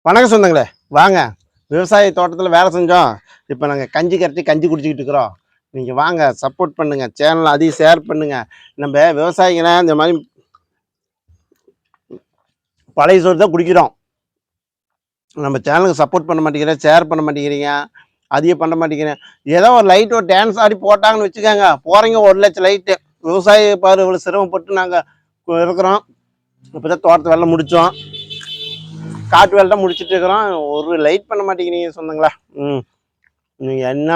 வணக்கம் சொந்தங்களே, வாங்க விவசாய தோட்டத்தில் வேலை செஞ்சோம். இப்போ நாங்கள் கஞ்சி கரைச்சி கஞ்சி குடிச்சிக்கிட்டு இருக்கிறோம். நீங்கள் வாங்க சப்போர்ட் பண்ணுங்கள், சேனல் அதிகம் ஷேர் பண்ணுங்கள். நம்ம விவசாயிங்கன்னா இந்த மாதிரி பழைய சோறு தான் குடிக்கிறோம். நம்ம சேனலுக்கு சப்போர்ட் பண்ண மாட்டேங்கிறேன், ஷேர் பண்ண மாட்டேங்கிறீங்க, அதிகம் பண்ண மாட்டேங்கிறேன். ஏதோ ஒரு லைட் ஒரு டான்ஸ் ஆடி போட்டாங்கன்னு வச்சுக்கோங்க, போகிறீங்க 1,00,000 லைட்டு. விவசாயி பாரு இவ்வளோ சிரமப்பட்டு நாங்கள் இருக்கிறோம். இப்போ தான் தோட்டத்து வேலை முடித்தோம், காட்டு வேலை தான் முடிச்சுட்டு இருக்கிறோம். ஒரு லைட் பண்ண மாட்டேங்கிறீங்க சொந்தங்களா. நீங்கள் என்ன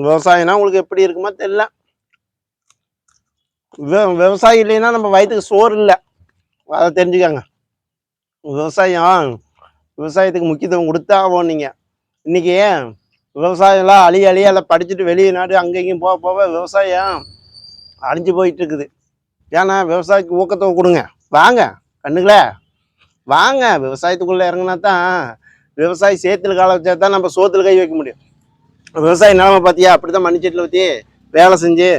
விவசாயம்னா உங்களுக்கு எப்படி இருக்குமோ தெரியல. விவசாயம் இல்லைன்னா நம்ம வயிற்றுக்கு சோறு இல்லை, அதை தெரிஞ்சுக்காங்க. விவசாயத்துக்கு முக்கியத்துவம் கொடுத்தா ஆகும். நீங்கள் இன்னைக்கு விவசாயம்லாம் எல்லாம் படிச்சுட்டு வெளியே நாடு அங்கே இங்கேயும் போக போக விவசாயம் அழிஞ்சு போயிட்டு இருக்குது. ஏன்னா விவசாயத்துக்கு ஊக்கத்தொகை கொடுங்க. வாங்க கண்ணுங்களே, வாங்க விவசாயத்துக்குள்ளே இறங்கினா தான் விவசாயி சேத்துல கால வச்சா தான் நம்ம சோத்துல கை வைக்க முடியும். விவசாய நிலமை பார்த்தியா, அப்படி தான் மண்ணிச்சட்டில் ஊற்றி வேலை செஞ்சு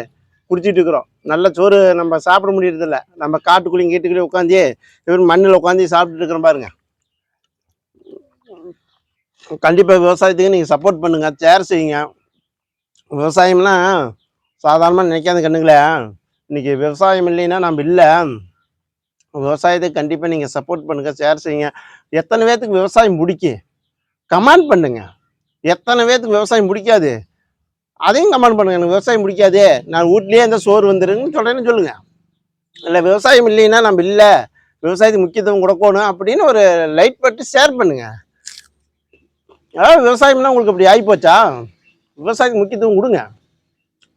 குடிச்சிட்டு இருக்கிறோம். நல்ல சோறு நம்ம சாப்பிட முடியறதில்ல. நம்ம காட்டுக்குள்ளேயும் கீட்டுக்குள்ளேயும் உட்காந்து இவன் மண்ணில் உட்காந்து சாப்பிட்டுட்டு இருக்கிறோம் பாருங்க. கண்டிப்பாக விவசாயத்துக்கு நீங்கள் சப்போர்ட் பண்ணுங்கள், ஷேர் செய்யுங்க. விவசாயம்னா சாதாரணமாக நினைக்காத கண்ணுங்களே. இன்னைக்கு விவசாயம் இல்லைன்னா நம்ம இல்லை. விவசாயத்துக்கு கண்டிப்பாக நீங்கள் சப்போர்ட் பண்ணுங்கள், ஷேர் செய்யுங்க. எத்தனை பேர்த்துக்கு விவசாயம் பிடிக்கும் கமெண்ட் பண்ணுங்க. எத்தனை பேர்த்துக்கு விவசாயம் பிடிக்காது அதையும் கமெண்ட் பண்ணுங்க. எனக்கு விவசாயம் பிடிக்காது, நான் வீட்லேயே இந்த சோறு வந்துருன்னு சொல்கிறேன்னு சொல்லுங்க. இல்லை விவசாயம் இல்லைன்னா நம்ம இல்லை, விவசாயத்துக்கு முக்கியத்துவம் கொடுக்கணும் அப்படின்னு ஒரு லைட் பட்டு ஷேர் பண்ணுங்க. அதாவது விவசாயம்னா உங்களுக்கு அப்படி ஆகிப்போச்சா? விவசாயத்துக்கு முக்கியத்துவம் கொடுங்க.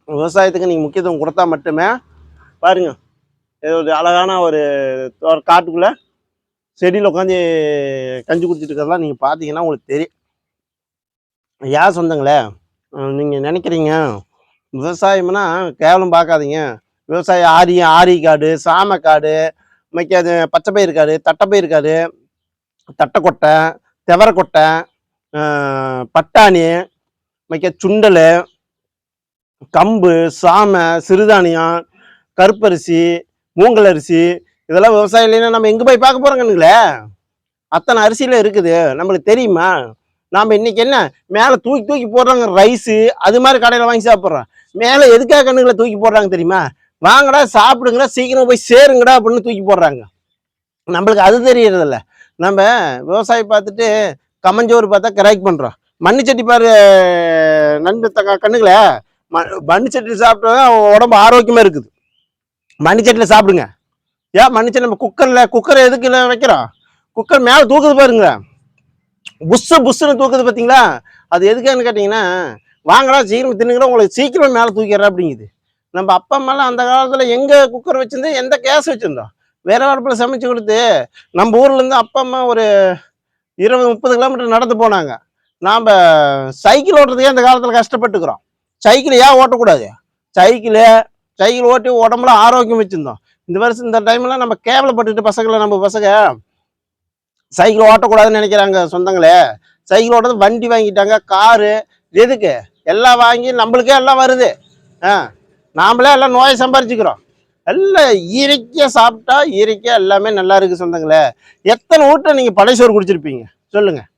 விவசாயத்துக்கு நீங்கள் முக்கியத்துவம் கொடுத்தா மட்டுமே பாருங்க, ஒரு அழகான ஒரு காட்டுக்குள்ளே செடியில் உட்காந்து கஞ்சி குடிச்சிட்டு இருக்கிறதெல்லாம் நீங்கள் பார்த்தீங்கன்னா உங்களுக்கு தெரியும். யார் சொந்தங்களே, நீங்கள் நினைக்கிறீங்க விவசாயம்னா கேவலம் பார்க்காதீங்க. விவசாயம் ஆரி காடு, சாம காடு, அது பச்சைப்பயிர் காடு, தட்டைப்பயிர் காடு, தட்டைக்கொட்டை, தெவரக்கொட்டை, பட்டாணி, சுண்டல், கம்பு, சாமை, சிறுதானியம், கருப்பரிசி, மூங்கல் அரிசி, இதெல்லாம் விவசாயம் இல்லைன்னா நம்ம எங்கே போய் பார்க்க போகிறோங்கன்னுங்களே. அத்தனை அரிசியில் இருக்குது, நம்மளுக்கு தெரியுமா? நாம் இன்னைக்கு என்ன மேலே தூக்கி தூக்கி போடுறாங்க ரைஸு, அது மாதிரி கடையில் வாங்கி சாப்பிட்றோம். மேலே எதுக்காக கண்ணுங்களை தூக்கி போடுறாங்க தெரியுமா? வாங்கடா சாப்பிடுங்கடா சீக்கிரம் போய் சேருங்கடா அப்படின்னு தூக்கி போடுறாங்க. நம்மளுக்கு அது தெரியறதில்ல. நம்ம விவசாயம் பார்த்துட்டு கம்மஞ்சோறு பார்த்தா கிராக் பண்ணுறோம். மண்ணுச்சட்டி பாரு கண்ணுங்களே, மண்ணுச்சட்டி சாப்பிட்டா உடம்பு ஆரோக்கியமாக இருக்குது. மண்ணுச்சட்டியில் சாப்பிடுங்க. ஏன் மண்ணுச்சட்டி நம்ம குக்கர் எதுக்கு இல்லை வைக்கிறோம்? குக்கர் மேலே தூக்குது பாருங்க, புஷ்ஷுன்னு தூக்குது பார்த்தீங்களா? அது எதுக்குன்னு கேட்டிங்கன்னா, வாங்கடா சீக்கிரம் தின்னுங்கிற உங்களுக்கு சீக்கிரம் மேலே தூக்கிடுறா அப்படிங்குது. நம்ம அப்பா அம்மாலாம் அந்த காலத்தில் எங்கே குக்கர் வச்சுருந்தோம், எந்த கேஸ் வச்சுருந்தோம்? வேற அடுப்பில் சமைச்சு கொடுத்து நம்ம ஊர்லேருந்து அப்பா அம்மா ஒரு 20-30 கிலோமீட்டர் நடந்து போனாங்க. நாம் சைக்கிள் ஓட்டுறதுக்கே அந்த காலத்தில் கஷ்டப்பட்டுக்கிறோம். சைக்கிள் ஏன் ஓட்டக்கூடாது? சைக்கிள் ஓட்டி உடம்புல ஆரோக்கியம் வச்சுருந்தோம். இந்த வருஷம் இந்த டைம்லாம் நம்ம கேவலப்பட்டுட்டு நம்ம பசங்க சைக்கிள் ஓட்டக்கூடாதுன்னு நினைக்கிறாங்க சொந்தங்களே. சைக்கிள் ஓட்டுறது வண்டி வாங்கிட்டாங்க, காரு, எதுக்கு எல்லாம் வாங்கி நம்மளுக்கே எல்லாம் வருது. நாமளே எல்லாம் நோயை சம்பாரிச்சுக்கிறோம். எல்லாம் இயற்கையாக சாப்பிட்டா இயற்கையாக எல்லாமே நல்லா இருக்குது சொந்தங்களே. எத்தனை வீட்டில் நீங்கள் பழைய சோறு குடிச்சிருப்பீங்க சொல்லுங்கள்?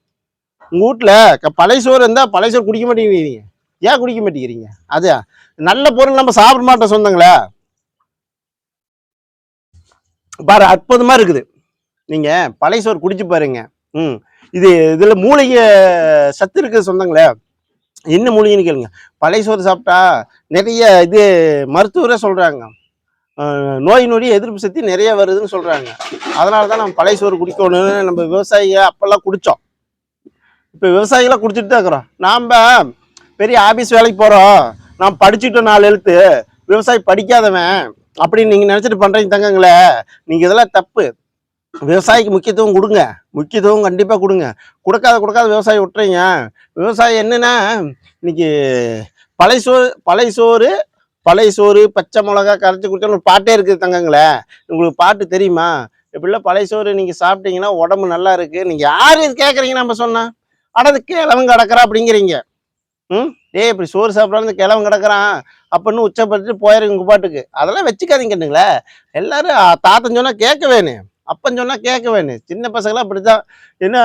உங்கள் வீட்டில் பழைய சோறு இருந்தால் பழைய சோறு குடிக்க மாட்டேங்கிறீங்க. ஏன் குடிக்க மாட்டேங்கிறீங்க? அது நல்ல பொருள் நம்ம சாப்பிட மாட்டோம் சொந்தங்களே. பாரு அற்புதமாக இருக்குது, நீங்கள் பழைய சோறு குடிச்சு பாருங்க. இதில் மூலிகை சத்து இருக்குது சொந்தங்களே. என்ன மூலிகைன்னு கேளுங்க. பழைய சோறு சாப்பிட்டா நிறைய இது மருத்துவரே சொல்கிறாங்க, நோய் நொடி எதிர்ப்பு சக்தி நிறைய வருதுன்னு சொல்கிறாங்க. அதனால தான் நம்ம பழைய சோறு குடிக்கணும்னு நம்ம விவசாயிங்க அப்போல்லாம் குடித்தோம். இப்போ விவசாயிகளாம் குடிச்சிட்டு தான் இருக்கிறோம். நாம் பெரிய ஆஃபீஸ் வேலைக்கு போகிறோம், நாம் படிச்சுட்டோம் 4 எழுத்து, விவசாயி படிக்காதவன் அப்படின்னு நீங்கள் நினச்சிட்டு பண்ணுறீங்க தங்கங்களே. நீங்கள் இதெல்லாம் தப்பு. விவசாயிக்கு முக்கியத்துவம் கொடுங்க, முக்கியத்துவம் கண்டிப்பாக கொடுங்க. கொடுக்காத விவசாயி விட்டுறீங்க. விவசாயம் என்னன்னா இன்னைக்கு பழைய சோறு பச்சை மிளகா கரைச்சி குடிச்சோன்னு ஒரு பாட்டே இருக்குது தங்கங்களே. உங்களுக்கு பாட்டு தெரியுமா? இப்படிலாம் பழைய சோறு நீங்கள் சாப்பிட்டீங்கன்னா உடம்பு நல்லா இருக்குது. நீங்கள் யார் இது கேட்குறீங்க? நம்ம சொன்னால் அது கிழவன் கிடக்குறா அப்படிங்கிறீங்க. இப்படி சோறு சாப்பிட்றான்னு கிழவன் கிடக்குறான் அப்படின்னு உச்சப்பட்டு போயிருங்க உங்கள் பாட்டுக்கு. அதெல்லாம் வச்சுக்காதீங்கன்னுங்களே. எல்லாரும் தாத்தன் சொன்னால் கேட்க வேணும், அப்பன்னு சொன்னால் கேட்க வேணும். சின்ன பசங்களாம் அப்படித்தான். என்ன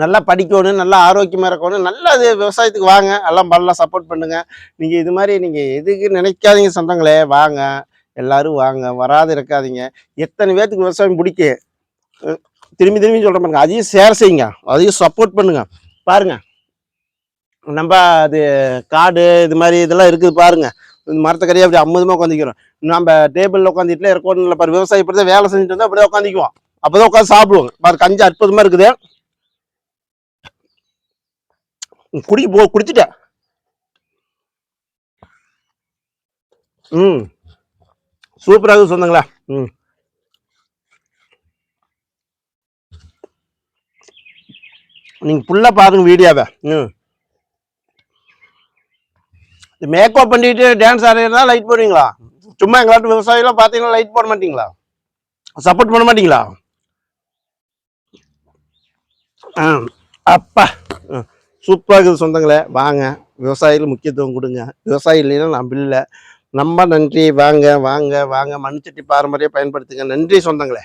நல்லா படிக்கணும், நல்லா ஆரோக்கியமாக இருக்கணும், நல்லா அது விவசாயத்துக்கு வாங்க, எல்லாம் பண்ணலாம், சப்போர்ட் பண்ணுங்க. நீங்கள் இது மாதிரி நீங்கள் எதுக்கு நினைக்காதீங்க சொந்தங்களே, வாங்க எல்லாரும் வாங்க, வராது இருக்காதீங்க. எத்தனை பேர்த்துக்கு விவசாயம் பிடிக்கும், திரும்பி திரும்பி சொல்கிற பாருங்க, அதையும் ஷேர் செய்யுங்க, அதையும் சப்போர்ட் பண்ணுங்க. பாருங்க நம்ம அது காடு இது மாதிரி இதெல்லாம் இருக்குது பாருங்க, மரத்துக்கறியை அப்படி அம்மதமாக உட்காந்துக்கிறோம். நம்ம டேபிளில் உட்காந்துட்டுல இருக்கணும் இல்லை பாரு, விவசாயி இப்படி தான் வேலை செஞ்சுட்டு இருந்தால் அப்படியே உட்காந்துக்குவோம், அப்போ தான் உட்காந்து சாப்பிடுவோம் பாரு. கஞ்சி அற்புதமாக இருக்குது, குடிச்சிட்டேன். ம் சூப்பராக சொந்தங்களா. ம் நீங்கள் ஃபுல்லாக பாருங்க வீடியோவை. மேக்கப் பண்ணிட்டு டான்ஸ் ஆடுறதா லைட் போடுவீங்களா? சும்மா எங்களாட்டு விவசாயிலாம் பார்த்தீங்கன்னா லைட் போட மாட்டீங்களா? சப்போர்ட் பண்ண மாட்டீங்களா? அப்பா சூப்பராக இருக்குது சொந்தங்களே, வாங்க விவசாயிகள் முக்கியத்துவம் கொடுங்க. விவசாயி இல்லைன்னா நம்ம இல்லை. ரொம்ப நன்றி. வாங்க வாங்க வாங்க, மண்சட்டி பாரம்பரியம் பயன்படுத்துங்க. நன்றி சொந்தங்களே.